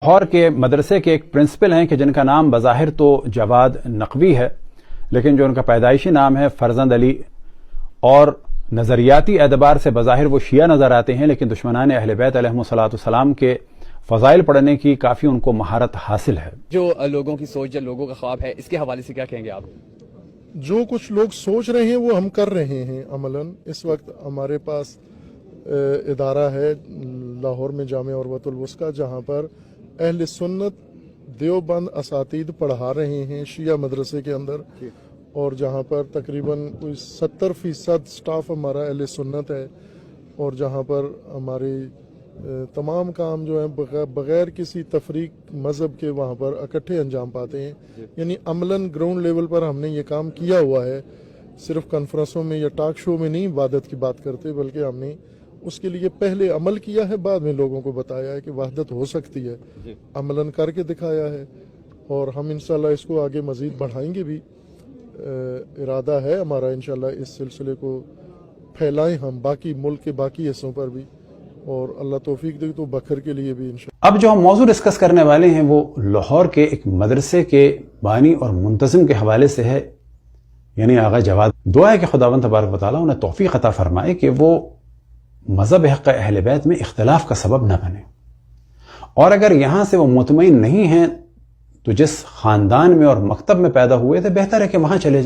لاہور کے مدرسے کے ایک پرنسپل ہیں کہ جن کا نام بظاہر تو جواد نقوی ہے، لیکن جو ان کا پیدائشی نام ہے فرزند علی، اور نظریاتی اعتبار سے بظاہر وہ شیعہ نظر آتے ہیں، لیکن دشمنان اہل بیت علیہم الصلوۃ والسلام کے فضائل پڑھنے کی کافی ان کو مہارت حاصل ہے۔ جو لوگوں کی سوچ، جو لوگوں کا خواب ہے، اس کے حوالے سے کیا کہیں گے آپ؟ جو کچھ لوگ سوچ رہے ہیں وہ ہم کر رہے ہیں عملاً۔ اس وقت ہمارے پاس ادارہ ہے لاہور میں جامعہ عروۃ الوثقی، جہاں پر اہل سنت دیوبند اساتید پڑھا رہے ہیں شیعہ مدرسے کے اندر، اور جہاں پر تقریباً کوئی 70% سٹاف ہمارا اہل سنت ہے، اور جہاں پر ہماری تمام کام جو ہیں بغیر کسی تفریق مذہب کے وہاں پر اکٹھے انجام پاتے ہیں۔ یعنی عملاً گراؤنڈ لیول پر ہم نے یہ کام کیا ہوا ہے، صرف کانفرنسوں میں یا ٹاک شو میں نہیں وحدت کی بات کرتے، بلکہ ہم نے اس کے لیے پہلے عمل کیا ہے، بعد میں لوگوں کو بتایا ہے کہ وحدت ہو سکتی ہے، عملاً کر کے دکھایا ہے، اور ہم انشاءاللہ اس کو آگے مزید بڑھائیں گے بھی۔ ارادہ ہے ہمارا انشاءاللہ اس سلسلے کو پھیلائیں ہم باقی ملک کے باقی حصوں پر بھی، اور اللہ توفیق دے تو بکھر کے لیے بھی انشاءاللہ۔ اب جو ہم موضوع ڈسکس کرنے والے ہیں وہ لاہور کے ایک مدرسے کے بانی اور منتظم کے حوالے سے ہے، یعنی آغا جواد۔ دعا ہے کہ خداوند تبارک و تعالیٰ انہیں توفیق عطا فرمائے کہ وہ مذہب حق اہل بیت میں اختلاف کا سبب نہ بنے، اور اگر یہاں سے وہ مطمئن نہیں ہیں تو جس خاندان میں اور مکتب میں پیدا ہوئے تھے بہتر ہے کہ وہاں چلے جائیں۔